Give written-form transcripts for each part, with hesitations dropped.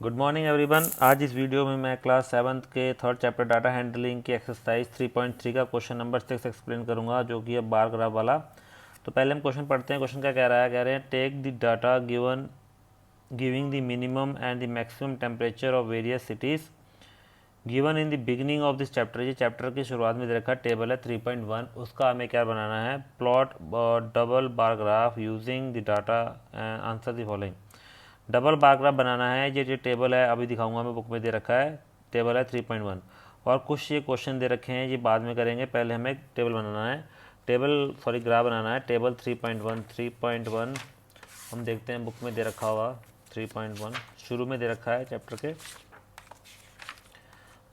Good morning everyone. आज इस video में मैं क्लास 7th के थर्ड चैप्टर डाटा हैंडलिंग की एक्सरसाइज 3.3 का क्वेश्चन नंबर 6 एक्सप्लेन करूंगा, जो कि है बार ग्राफ वाला। तो पहले हम क्वेश्चन पढ़ते हैं। क्वेश्चन क्या कह रहा है? कह रहे हैं take the data given giving the minimum and the maximum temperature of various cities given in the beginning of this chapter. ये चैप्टर की शुरुआत में दे रखा टेबल है 3.1, उसका हमें क्या बनाना है? Plot double bar graph using the data answer the following. Double bar graph बनाना है। ये टेबल है, अभी दिखाऊंगा मैं, बुक में दे रखा है। टेबल है 3.1 और कुछ ये क्वेश्चन दे रखे हैं, ये बाद में करेंगे। पहले हमें टेबल बनाना है, ग्राफ बनाना है। टेबल 3.1 हम देखते हैं, बुक में दे रखा होगा 3.1 शुरू में दे रखा है चैप्टर के।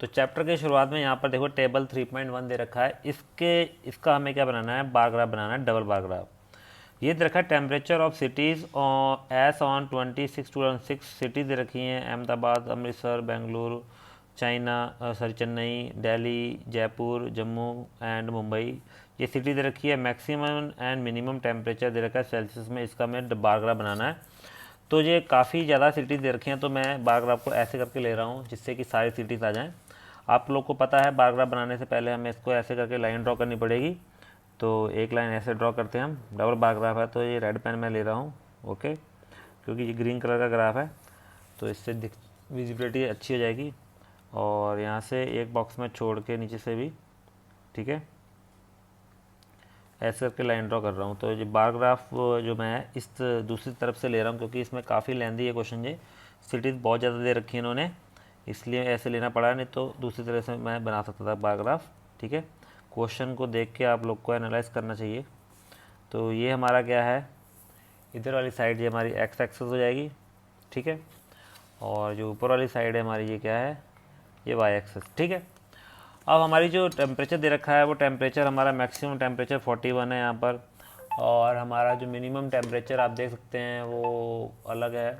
तो चैप्टर के शुरुआत में यहाँ पर देखो टेबल 3.1 दे रखा है। इसका हमें क्या बनाना है? बार ग्राफ बनाना है, डबल बार ग्राफ। ये दे रखा है temperature of cities as on 26 cities दे रखी हैं। अहमदाबाद, अमृतसर, बेंगलुरु, चेन्नई, दिल्ली, जयपुर, जम्मू एंड मुंबई। ये सिटी दे रखी है। मैक्सिमम एंड मिनिमम टेम्परेचर दे रखा है सेल्सियस में। इसका हमें बार ग्राफ बनाना है। तो ये काफ़ी ज़्यादा सिटीज़ दे रखी हैं, तो मैं बार ग्राफ को ऐसे करके ले रहा हूँ जिससे कि सारी सिटीज़ आ जाएँ। आप लोग को पता है बार ग्राफ बनाने से पहले हमें इसको ऐसे करके लाइन ड्रॉ करनी पड़ेगी। तो एक लाइन ऐसे ड्रॉ करते हैं हम। डबल बार ग्राफ है तो ये रेड पेन मैं ले रहा हूँ, ओके, क्योंकि ये ग्रीन कलर का ग्राफ है तो इससे विजिबिलिटी अच्छी हो जाएगी। और यहाँ से एक बॉक्स में छोड़ के नीचे से भी, ठीक है, ऐसे करके लाइन ड्रॉ कर रहा हूँ। तो ये बार ग्राफ जो मैं इस दूसरी तरफ से ले रहा हूँ, क्योंकि इसमें काफ़ी लेंदी है क्वेश्चन। ये सिटीज़ बहुत ज़्यादा दे रखी है इन्होंने, इसलिए ऐसे लेना पड़ा, नहीं तो दूसरी तरह से मैं बना सकता था बार ग्राफ। ठीक है, क्वेश्चन को देख के आप लोग को एनालाइज करना चाहिए। तो ये हमारा क्या है? इधर वाली साइड ये हमारी एक्स एक्सेस हो जाएगी, ठीक है, और जो ऊपर वाली साइड है हमारी ये क्या है? ये वाई एक्सेस, ठीक है। अब हमारी जो टेम्परेचर दे रखा है वो टेम्परेचर हमारा मैक्सिमम टेम्परेचर 41 है यहाँ पर, और हमारा जो मिनिमम टेम्परेचर आप देख सकते हैं वो अलग है।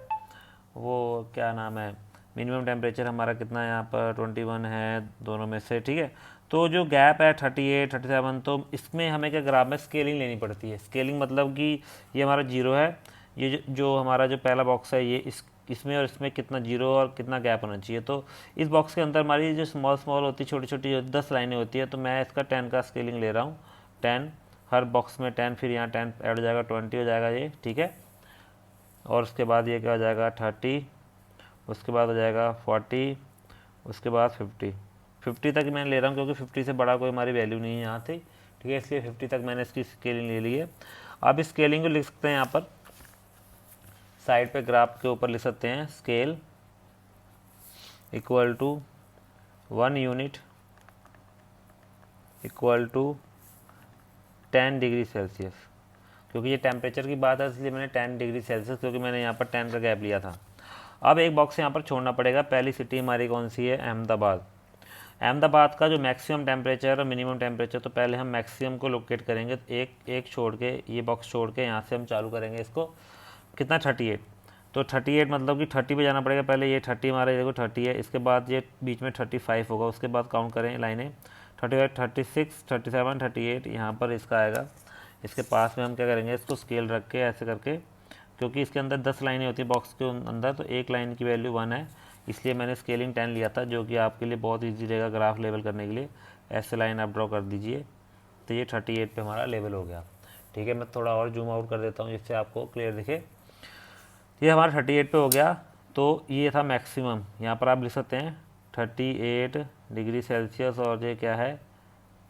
वो क्या नाम है? मिनिमम टेम्परेचर हमारा कितना है यहाँ पर? 21 है दोनों में से, ठीक है। तो जो गैप है 38 37, तो इसमें हमें क्या ग्राफ में स्केलिंग लेनी पड़ती है। स्केलिंग मतलब कि ये हमारा जीरो है, ये जो हमारा जो पहला बॉक्स है ये इसमें और इसमें कितना जीरो और कितना गैप होना चाहिए। तो इस बॉक्स के अंदर हमारी जो स्मॉल स्मॉल होती है, छोटी छोटी 10 लाइनें होती है, तो मैं इसका 10 का स्केलिंग ले रहा हूँ। 10 हर बॉक्स में 10, फिर यहाँ 10 ऐड हो जाएगा, 20 हो जाएगा ये, ठीक है। और उसके बाद ये क्या हो जाएगा? 30, उसके बाद हो जाएगा 40, उसके बाद 50 तक मैं ले रहा हूँ, क्योंकि 50 से बड़ा कोई हमारी वैल्यू नहीं है यहाँ थी, ठीक है, इसलिए 50 तक मैंने इसकी स्केलिंग ले ली है। अब इस स्केलिंग को लिख सकते हैं यहाँ पर साइड पे, ग्राफ के ऊपर लिख सकते हैं scale equal to 1 unit equal to 10 degree Celsius. क्योंकि ये टेम्परेचर की बात है इसलिए मैंने 10 डिग्री सेल्सियस, क्योंकि मैंने यहाँ पर 10 का गैप लिया था। अब एक बॉक्स यहाँ पर छोड़ना पड़ेगा। पहली सिटी हमारी कौन सी है? अहमदाबाद। अहमदाबाद का जो मैक्सिमम टेम्परेचर और मिनिमम टेम्परेचर, तो पहले हम मैक्सिमम को लोकेट करेंगे। एक छोड़ के, ये बॉक्स छोड़ के यहाँ से हम चालू करेंगे इसको। कितना? 38। तो 38 मतलब कि 30 पे जाना पड़ेगा पहले। ये 30 हमारा, देखो 30 है, इसके बाद ये बीच में 35 होगा, उसके बाद काउंट करें लाइनें 35 36 37 38, यहाँ पर इसका आएगा। इसके पास में हम क्या करेंगे? इसको स्केल रख के ऐसे करके, क्योंकि इसके अंदर 10 लाइनें होती हैं बॉक्स के अंदर, तो एक लाइन की वैल्यू 1 है, इसलिए मैंने स्केलिंग 10 लिया था, जो कि आपके लिए बहुत ईजी रहेगा ग्राफ लेवल करने के लिए। ऐसे लाइन आप ड्रॉ कर दीजिए, तो ये 38 पे हमारा लेवल हो गया, ठीक है। मैं थोड़ा और जूम आउट कर देता हूँ जिससे आपको क्लियर दिखे। ये हमारा 38 पे हो गया। तो ये था मैक्सिमम, यहाँ पर आप लिख सकते हैं 38 डिग्री सेल्सियस, और ये क्या है?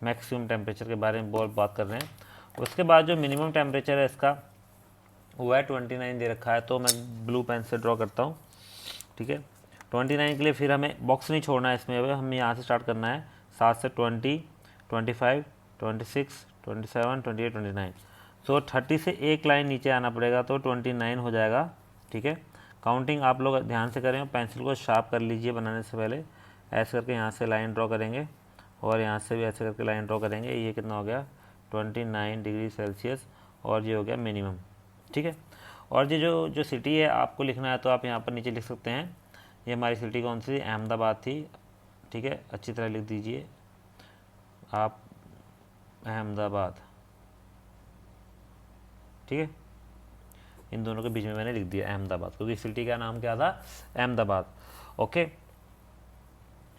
मैक्सिमम टेम्परेचर के बारे में बहुत बात कर रहे हैं। उसके बाद जो मिनिमम टेम्परेचर है इसका वो है 29 दे रखा है, तो मैं ब्लू पेन से ड्रॉ करता हूँ, ठीक है। 29 के लिए फिर हमें बॉक्स नहीं छोड़ना है इसमें, अब हमें यहाँ से स्टार्ट करना है। 7 से 20, 25, 26, 27, 28, 29। सो 30 से एक लाइन नीचे आना पड़ेगा, तो 29 हो जाएगा, ठीक है। काउंटिंग आप लोग ध्यान से करें, पेंसिल को शार्प कर लीजिए बनाने से पहले। ऐसे करके यहाँ से लाइन ड्रॉ करेंगे, और यहाँ से भी ऐसे करके लाइन ड्रॉ करेंगे। ये कितना हो गया? 29 डिग्री सेल्सियस, और ये हो गया मिनिमम, ठीक है। और ये जो सिटी है आपको लिखना है, तो आप यहाँ पर नीचे लिख सकते हैं। ये हमारी सिटी कौन सी? अहमदाबाद थी, ठीक है, अच्छी तरह लिख दीजिए आप, अहमदाबाद, ठीक है। इन दोनों के बीच में मैंने लिख दिया अहमदाबाद, क्योंकि सिटी का नाम क्या था, अहमदाबाद। ओके,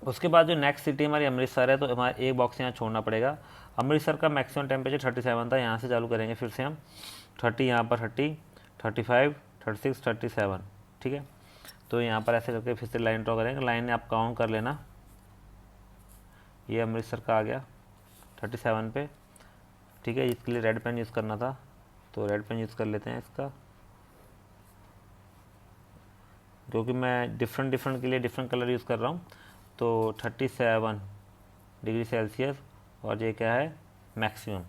उसके बाद जो नेक्स्ट सिटी हमारी अमृतसर है, तो हमारे एक बॉक्स यहाँ छोड़ना पड़ेगा। अमृतसर का मैक्सिमम टेम्परेचर 37 था, यहाँ से चालू करेंगे फिर से हम 30, यहाँ पर 30, 35, 36, 37, ठीक है। तो यहाँ पर ऐसे करके फिर से लाइन ड्रॉ करेंगे। लाइन आप काउंट कर लेना, ये अमृतसर का आ गया 37 पे, ठीक है। इसके लिए रेड पेन यूज़ करना था, तो रेड पेन यूज़ कर लेते हैं इसका, क्योंकि मैं डिफरेंट के लिए डिफरेंट कलर यूज़ कर रहा हूँ। तो 37 डिग्री सेल्सियस, और ये क्या है, मैक्सिमम।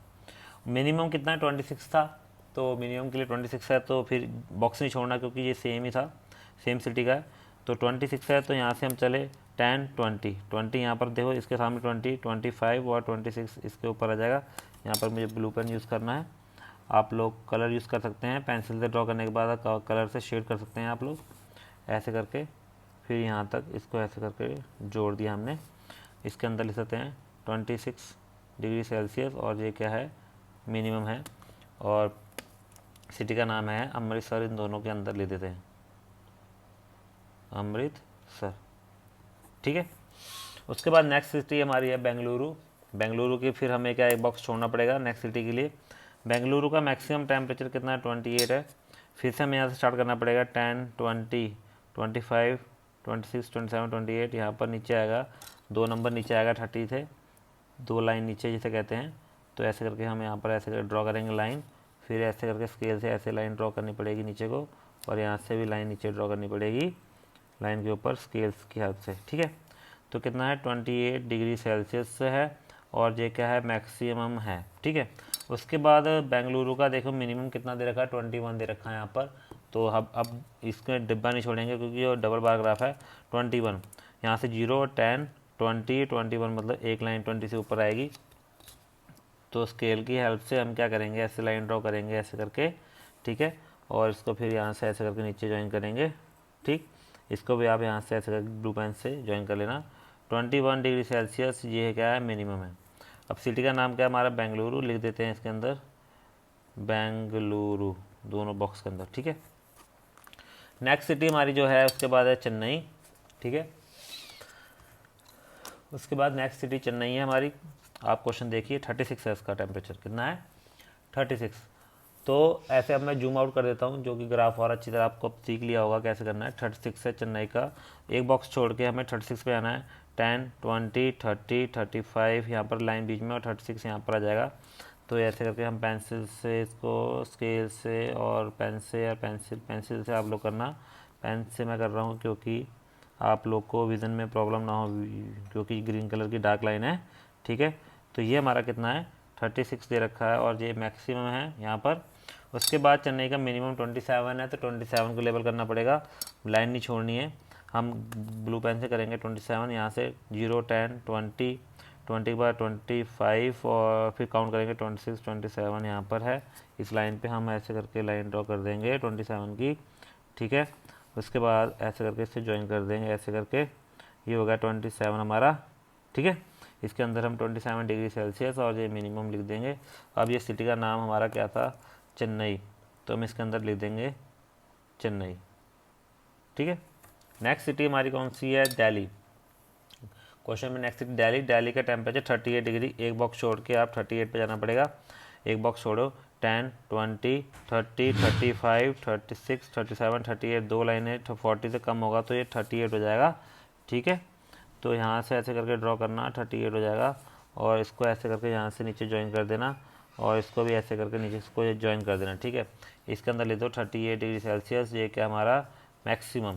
मिनिमम कितना है, 26 था, तो मिनिमम के लिए 26 है, तो फिर बॉक्स नहीं छोड़ना क्योंकि ये सेम ही था, सेम सिटी का है। तो 26 है, तो यहाँ से हम चले 10, 20 यहाँ पर देखो, इसके सामने 20, 25 और 26 इसके ऊपर आ जाएगा। यहाँ पर मुझे ब्लू पेन यूज़ करना है, आप लोग कलर यूज़ कर सकते हैं, पेंसिल से ड्रॉ करने के बाद कलर से शेड कर सकते हैं आप लोग, ऐसे करके। फिर यहाँ तक इसको ऐसे करके जोड़ दिया हमने। इसके अंदर लिख सकते हैं 26 डिग्री सेल्सियस, और ये क्या है, मिनिमम है, और सिटी का नाम है अमृतसर। इन दोनों के अंदर ले देते हैं अमृतसर, ठीक है। उसके बाद नेक्स्ट सिटी हमारी है बेंगलुरु। बेंगलुरु की फिर हमें क्या एक बॉक्स छोड़ना पड़ेगा नेक्स्ट सिटी के लिए। बेंगलुरु का मैक्सिमम टेम्परेचर कितना है, 28 है। फिर से हमें यहाँ से स्टार्ट करना पड़ेगा 10, 20, 25, 26, 27, 28। यहाँ पर नीचे आएगा 2 नंबर नीचे आएगा 30 से, 2 लाइन नीचे जिसे कहते हैं। तो ऐसे करके हम यहाँ पर ऐसे ड्रॉ करेंगे लाइन, फिर ऐसे करके स्केल से ऐसे लाइन ड्रॉ करनी पड़ेगी नीचे को, और यहाँ से भी लाइन नीचे ड्रॉ करनी पड़ेगी लाइन के ऊपर स्केल्स की हेल्प से, ठीक है। तो कितना है, 28 डिग्री सेल्सियस से है, और ये क्या है, मैक्सिमम है, ठीक है। उसके बाद बेंगलुरु का देखो मिनिमम कितना दे रखा है, 21 दे रखा है यहाँ पर। तो अब इसके डिब्बा नहीं छोड़ेंगे क्योंकि ये डबल बार ग्राफ है। 21 यहाँ से 0, 10, 20, 21 मतलब एक लाइन 20 से ऊपर आएगी। तो स्केल की हेल्प से हम क्या करेंगे, ऐसे लाइन ड्रॉ करेंगे ऐसे करके, ठीक है। और इसको फिर यहाँ से ऐसे करके नीचे ज्वाइन करेंगे, ठीक। इसको भी आप यहाँ से ऐसे करके ब्लू पेन से ज्वाइन कर लेना। 21 डिग्री सेल्सियस ये क्या है, मिनिमम है। अब सिटी का नाम क्या है हमारा, बेंगलुरु लिख देते हैं इसके अंदर, बेंगलुरु दोनों बॉक्स के अंदर, ठीक है। नेक्स्ट सिटी हमारी जो है उसके बाद है चेन्नई, ठीक है। उसके बाद नेक्स्ट सिटी चेन्नई है हमारी। आप क्वेश्चन देखिए, 36 है इसका टेम्परेचर, कितना है, 36। तो ऐसे अब मैं जूम आउट कर देता हूँ, जो कि ग्राफ और अच्छी तरह आपको सीख लिया होगा कैसे करना है। 36 है चेन्नई का, एक बॉक्स छोड़ के हमें 36 पे आना है। 10, 20, 30, 35 यहाँ पर लाइन बीच में, और 36 यहाँ पर आ जाएगा। तो ऐसे करके हम पेंसिल से इसको स्केल से और पेन से, और पेंसिल से आप लोग करना। पेन से मैं कर रहा हूँ क्योंकि आप लोग को विज़न में प्रॉब्लम ना हो, क्योंकि ग्रीन कलर की डार्क लाइन है, ठीक है। तो ये हमारा कितना है, 36 दे रखा है, और ये मैक्सिमम है यहाँ पर। उसके बाद चेन्नई का मिनिमम 27 है, तो 27 को लेबल करना पड़ेगा, लाइन नहीं छोड़नी है। हम ब्लू पेन से करेंगे 27, यहाँ से 0, 10, 20, 20 के बाद 25, और फिर काउंट करेंगे 26, 27 यहाँ पर है। इस लाइन पे हम ऐसे करके लाइन ड्रॉ कर देंगे 27 की, ठीक है। उसके बाद ऐसे करके इससे ज्वाइन कर देंगे, ऐसे करके ये हो गया 27 हमारा, ठीक है। इसके अंदर हम 27 डिग्री सेल्सियस और ये मिनिमम लिख देंगे। अब ये सिटी का नाम हमारा क्या था, चेन्नई, तो हम इसके अंदर लिख देंगे चेन्नई, ठीक है। नेक्स्ट सिटी हमारी कौन सी है, दिल्ली। क्वेश्चन में नेक्स्ट सिटी दिल्ली। दिल्ली का टेम्परेचर 38 डिग्री, एक बॉक्स छोड़ के आप 38 पे जाना पड़ेगा। एक बॉक्स छोड़ो, 10, 20, 30, 35, 36, 37, 38, 2 लाइनें 40 से कम होगा तो ये 38 हो जाएगा, ठीक है। तो यहाँ से ऐसे करके ड्रॉ करना, 38 हो जाएगा, और इसको ऐसे करके यहाँ से नीचे ज्वाइन कर देना, और इसको भी ऐसे करके नीचे इसको ज्वाइन कर देना, ठीक है। इसके अंदर ले दो 38 डिग्री सेल्सियस, ये क्या हमारा मैक्सिमम,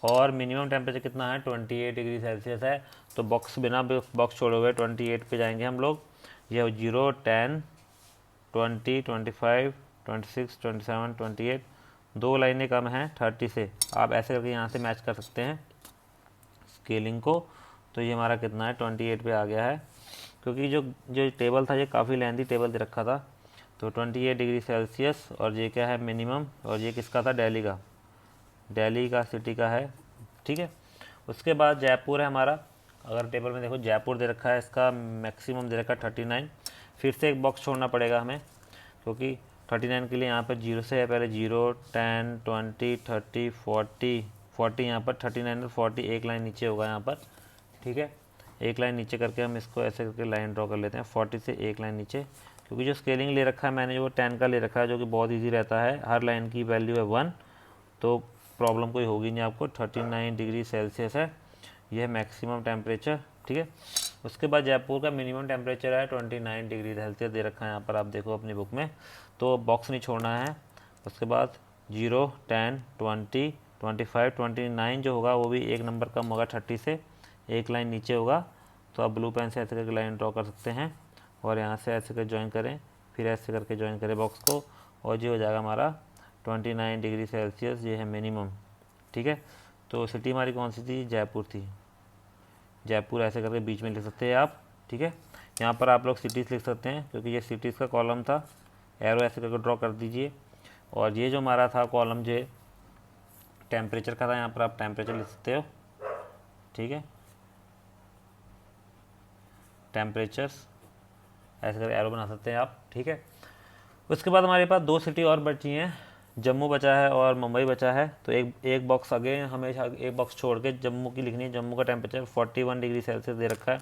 और मिनिमम टेम्परेचर कितना है, 28 डिग्री सेल्सियस है। तो बॉक्स बिना बॉक्स छोड़े हुए 28 पे जाएंगे हम लोग। ये 0, 10, 20, 25, 26, 27, 28, 2 लाइनें कम हैं 30 से। आप ऐसे करके यहाँ से मैच कर सकते हैं स्केलिंग को। तो ये हमारा कितना है, 28 पे आ गया है, क्योंकि जो टेबल था ये काफ़ी लेंथी टेबल दे रखा था। तो 28 डिग्री सेल्सियस, और ये क्या है मिनिमम, और ये किसका था, दिल्ली का, दिल्ली का सिटी का है, ठीक है। उसके बाद जयपुर है हमारा। अगर टेबल में देखो जयपुर दे रखा है, इसका मैक्सिमम दे रखा है 39। फिर से एक बॉक्स छोड़ना पड़ेगा हमें, क्योंकि 39 के लिए यहाँ पर 0 से है पहले 0, 10, 20, 30, 40 यहाँ पर 39 और 40 एक लाइन नीचे होगा यहाँ पर, ठीक है। एक लाइन नीचे करके हम इसको ऐसे करके लाइन ड्रॉ कर लेते हैं 40 से एक लाइन नीचे, क्योंकि जो स्केलिंग ले रखा है मैंने वो 10 का ले रखा है, जो कि बहुत ईजी रहता है। हर लाइन की वैल्यू है 1, तो प्रॉब्लम कोई होगी नहीं आपको। 39 डिग्री सेल्सियस है, यह है मैक्सिमम टेम्परेचर, ठीक है। उसके बाद जयपुर का मिनिमम टेम्परेचर है 29 डिग्री सेल्सियस दे रखा है यहाँ पर, आप देखो अपनी बुक में, तो बॉक्स नहीं छोड़ना है। उसके बाद 0, 10, 20, 25, 29 जो होगा वो भी एक नंबर कम होगा 30 से, एक लाइन नीचे होगा। तो आप ब्लू पेन से ऐसे करके लाइन ड्रॉ कर सकते हैं और यहाँ से ऐसे करके ज्वाइन करें, फिर ऐसे करके ज्वाइन करें बॉक्स को, और ये हो जाएगा हमारा 29 डिग्री सेल्सियस, ये है मिनिमम, ठीक है। तो सिटी हमारी कौन सी थी? जयपुर थी। जयपुर ऐसे करके बीच में लिख सकते हैं आप, ठीक है। यहाँ पर आप लोग सिटीज़ लिख सकते हैं क्योंकि ये सिटीज़ का कॉलम था, एरो ऐसे करके ड्रॉ कर दीजिए। और ये जो हमारा था कॉलम जो टेम्परेचर का था, यहाँ पर आप टेम्परेचर लिख सकते हो, ठीक है। टेम्परेचर्स ऐसे करके एरो बना सकते हैं आप, ठीक है। उसके बाद हमारे पास 2 सिटी और बची हैं, जम्मू बचा है और मुंबई बचा है। तो एक बॉक्स आगे हमेशा एक बॉक्स छोड़ के जम्मू की लिखनी है। जम्मू का टेम्परेचर 41 डिग्री सेल्सियस दे रखा है,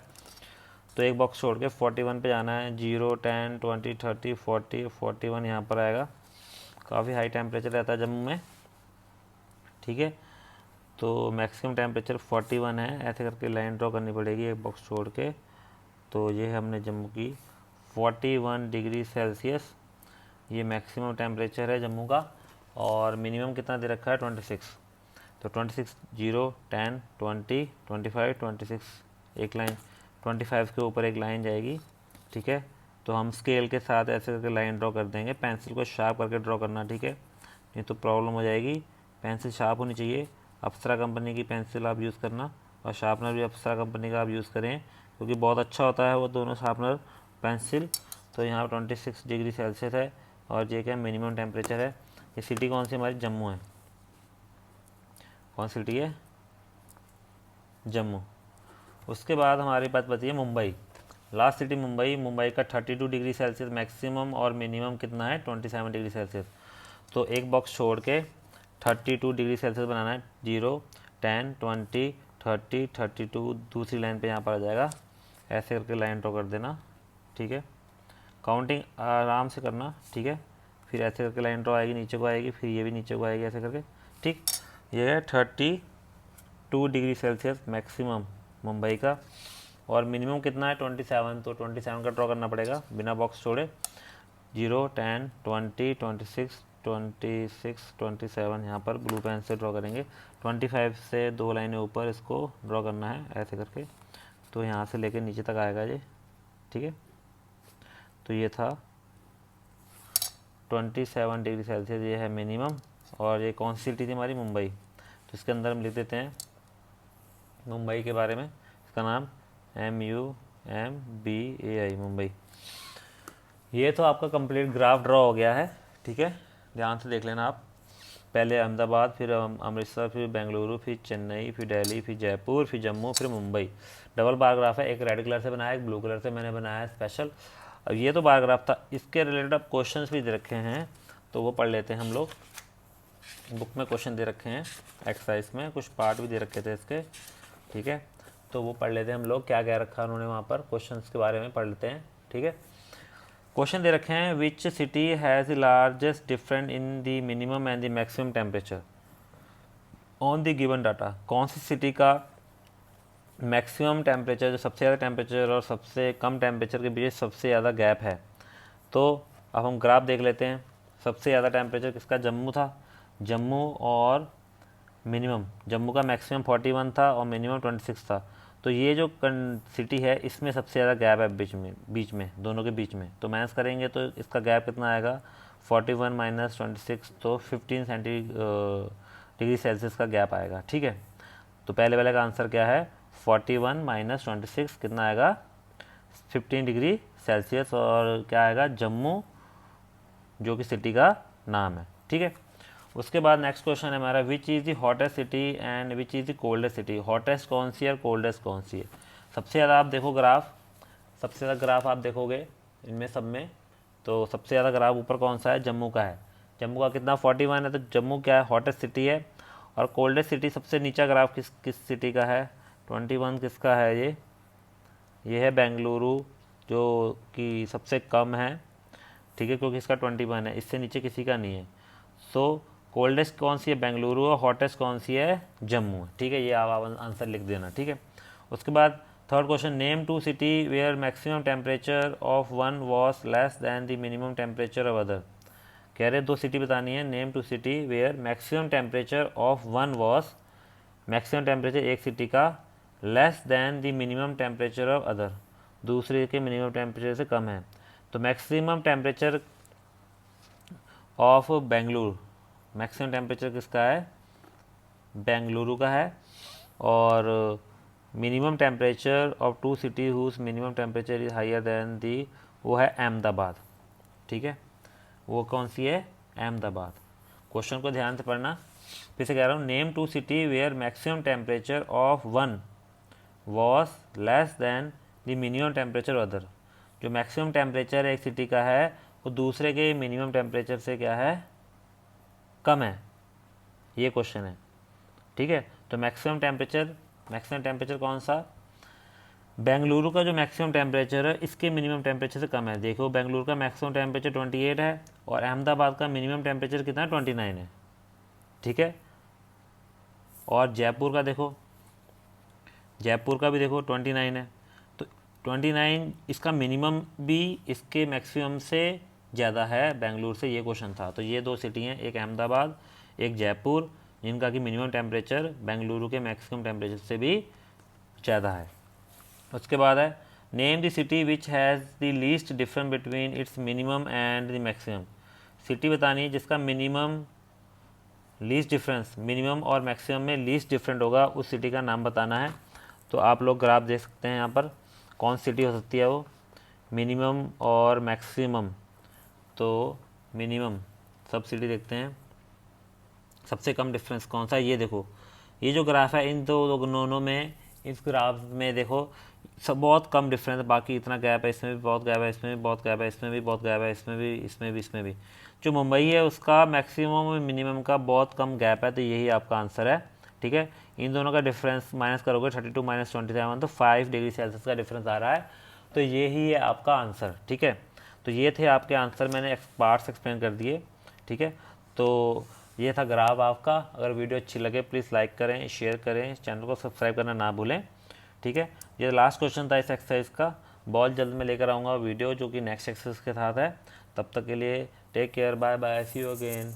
तो एक बॉक्स छोड़ के 41 पे जाना है। 0, 10, 20, 30, 40, 41 यहाँ पर आएगा। काफ़ी हाई टेम्परेचर रहता है जम्मू में, ठीक है। तो मैक्सिमम टेम्परेचर 41 है, ऐसे करके लाइन ड्रॉ करनी पड़ेगी एक बॉक्स छोड़ के। तो ये है हमने जम्मू की 41 डिग्री सेल्सियस, ये मैक्सिमम टेम्परेचर है जम्मू का। और मिनिमम कितना दे रखा है? 26। तो 26, 0, 10, 20, 25, 26 एक लाइन, 25 के ऊपर एक लाइन जाएगी, ठीक है। तो हम स्केल के साथ ऐसे करके लाइन ड्रॉ कर देंगे, पेंसिल को शार्प करके ड्रॉ करना, ठीक है, नहीं तो प्रॉब्लम हो जाएगी। पेंसिल शार्प होनी चाहिए, अप्सरा कंपनी की पेंसिल आप यूज़ करना, और शार्पनर भी अप्सरा कंपनी का आप यूज़ करें क्योंकि बहुत अच्छा होता है वो दोनों शार्पनर पेंसिल। तो यहाँ 26 डिग्री सेल्सियस है और ये क्या मिनिमम टेम्परेचर है। ये सिटी कौन सी हमारी? जम्मू है। कौन सी सिटी है? जम्मू। उसके बाद हमारे पास बची है मुंबई, लास्ट सिटी मुंबई। मुंबई का 32 डिग्री सेल्सियस मैक्सिमम और मिनिमम कितना है? 27 डिग्री सेल्सियस। तो एक बॉक्स छोड़ के 32 डिग्री सेल्सियस बनाना है। 0, 10, 20, 30, 32 दूसरी लाइन पे यहाँ पर आ जाएगा, ऐसे करके लाइन ड्रॉ कर देना, ठीक है। काउंटिंग आराम से करना, ठीक है। फिर ऐसे करके लाइन ड्रॉ आएगी, नीचे को आएगी, फिर ये भी नीचे को आएगी ऐसे करके, ठीक। ये है 32 डिग्री सेल्सियस मैक्सिमम मुंबई का, और मिनिमम कितना है? 27। तो 27 का ड्रॉ करना पड़ेगा बिना बॉक्स छोड़े। 0, 10, 20, 26, 26, 27 यहाँ पर ब्लू पेन से ड्रॉ करेंगे। 25 से 2 लाइनें ऊपर इसको ड्रॉ करना है ऐसे करके, तो यहाँ से लेकर नीचे तक आएगा ये, ठीक है। तो ये था 27 डिग्री सेल्सियस, ये है मिनिमम। और ये कौन सी सिटी थी हमारी? मुंबई। तो इसके अंदर हम लिख देते हैं मुंबई के बारे में, इसका नाम MUMBAI मुंबई। ये तो आपका कंप्लीट ग्राफ ड्रॉ हो गया है, ठीक है। ध्यान से देख लेना आप, पहले अहमदाबाद, फिर अमृतसर, फिर बेंगलुरु, फिर चेन्नई, फिर दिल्ली, फिर जयपुर, फिर जम्मू, फिर मुंबई। डबल बार ग्राफ है, एक रेड कलर से बनाया, एक ब्लू कलर से मैंने बनाया है स्पेशल। अब ये तो बार ग्राफ था, इसके रिलेटेड अब क्वेश्चंस भी दे रखे हैं, तो वो पढ़ लेते हैं हम लोग। बुक में क्वेश्चन दे रखे हैं, एक्सरसाइज में कुछ पार्ट भी दे रखे थे इसके, ठीक है। तो वो पढ़ लेते हैं हम लोग, क्या क्या रखा उन्होंने वहाँ पर, क्वेश्चंस के बारे में पढ़ लेते हैं, ठीक है। क्वेश्चन दे रखे हैं, which city has the largest difference in the minimum and the maximum temperature on the given data. कौन सी सिटी का मैक्सिमम टेम्परेचर, जो सबसे ज़्यादा टेम्परेचर और सबसे कम टेम्परेचर के बीच सबसे ज़्यादा गैप है। तो अब हम ग्राफ देख लेते हैं। सबसे ज़्यादा टेम्परेचर किसका? जम्मू था। जम्मू और मिनिमम, जम्मू का मैक्सिमम 41 था और मिनिमम 26 था। तो ये जो सिटी है इसमें सबसे ज़्यादा गैप है बीच में दोनों के बीच में। तो मैथ्स करेंगे तो इसका गैप कितना आएगा? 41 माइनस 26, तो 15 डिग्री सेल्सियस का गैप आएगा, ठीक है। तो पहले वाले का आंसर क्या है? 41 माइनस 26 कितना आएगा? 15 डिग्री सेल्सियस। और क्या आएगा? जम्मू, जो कि सिटी का नाम है, ठीक है। उसके बाद नेक्स्ट क्वेश्चन है हमारा, which is the hottest city and which is the coldest city. Hottest कौन सी है और कोल्डेस्ट कौन सी है? सबसे ज़्यादा आप देखो ग्राफ, सबसे ज़्यादा ग्राफ आप देखोगे इनमें सब में, तो सबसे ज़्यादा ग्राफ ऊपर कौन सा है, जम्मू का है। जम्मू का कितना 41 है, तो जम्मू क्या है, हॉटेस्ट सिटी है। और कोल्डेस्ट सिटी सबसे नीचा ग्राफ किस सिटी का है, 21 किसका है, ये है बेंगलुरु, जो कि सबसे कम है, ठीक है, क्योंकि इसका 21 है, इससे नीचे किसी का नहीं है। सो कोल्डेस्ट कौन सी है, बेंगलुरु, और हॉटेस्ट कौन सी है, जम्मू, ठीक है। ये आप आंसर लिख देना, ठीक है। उसके बाद third question, name 2 city where maximum temperature of one was less than the minimum temperature of other. कह रहे 2 सिटी बतानी है, name 2 city where maximum temperature of one was, maximum temperature एक सिटी का less than the minimum temperature of other, दूसरे के minimum temperature से कम है। तो maximum temperature of Bengaluru, maximum temperature किसका है, बेंगलुरु का है। और minimum temperature of 2 city whose minimum temperature is higher than the, वो है अहमदाबाद, ठीक है। वो कौन सी है, अहमदाबाद। क्वेश्चन को ध्यान से पढ़ना, फिर से कह रहा हूँ, name 2 city where maximum temperature of one was less than the minimum temperature other. जो मैक्सिमम टेम्परेचर एक सिटी का है वो दूसरे के मिनिमम टेम्परेचर से क्या है, कम है, ये क्वेश्चन है, ठीक है। तो मैक्सिमम टेम्परेचर कौन सा, बेंगलुरु का जो मैक्सिमम टेम्परेचर है इसके मिनिमम टेम्परेचर से कम है। देखो बेंगलुरु का मैक्सिमम टेम्परेचर 28 है और अहमदाबाद का मिनिमम टेम्परेचर कितना है, 29 है, ठीक है। और जयपुर का देखो, जयपुर का भी देखो 29 है। तो 29 इसका मिनिमम भी इसके मैक्सिमम से ज़्यादा है बेंगलुरु से, ये क्वेश्चन था। तो ये 2 सिटी हैं, एक अहमदाबाद एक जयपुर, जिनका कि मिनिमम टेम्परेचर बेंगलुरु के मैक्सिमम टेम्परेचर से भी ज़्यादा है। उसके बाद है, name the city which has the least difference between its minimum and the maximum. City बतानी है जिसका मिनिमम लीस्ट डिफरेंस, मिनिमम और मैक्सिमम में लीस्ट डिफरेंट होगा, उस सिटी का नाम बताना है। तो आप लोग ग्राफ देख सकते हैं यहाँ पर, कौन सिटी हो सकती है वो, मिनिमम और मैक्सिमम। तो मिनिमम सब सिटी देखते हैं, सबसे कम डिफरेंस कौन सा है, ये देखो, ये जो ग्राफ है इन दोनों में, इस ग्राफ में देखो सब बहुत कम डिफरेंस है, बाकी इतना गैप है, इसमें भी बहुत गैप है, इसमें भी बहुत गैप है, इसमें भी बहुत गैप है, इसमें भी। जो मुंबई है उसका मैक्सिमम और मिनिमम का बहुत कम गैप है, तो यही आपका आंसर है, ठीक है। इन दोनों का डिफरेंस माइनस करोगे 32 - 27, तो 5 डिग्री सेल्सियस का डिफरेंस आ रहा है, तो यही है आपका आंसर, ठीक है। तो ये थे आपके आंसर, मैंने पार्ट्स एक्सप्लेन कर दिए, ठीक है। तो ये था ग्राफ आपका। अगर वीडियो अच्छी लगे प्लीज़ लाइक करें, शेयर करें, चैनल को सब्सक्राइब करना ना भूलें, ठीक है। ये लास्ट क्वेश्चन था इस एक्सरसाइज का। बहुत जल्द मैं लेकर आऊँगा वीडियो जो कि नेक्स्ट एक्सरसाइज के साथ है। तब तक के लिए take care, bye bye, see you again.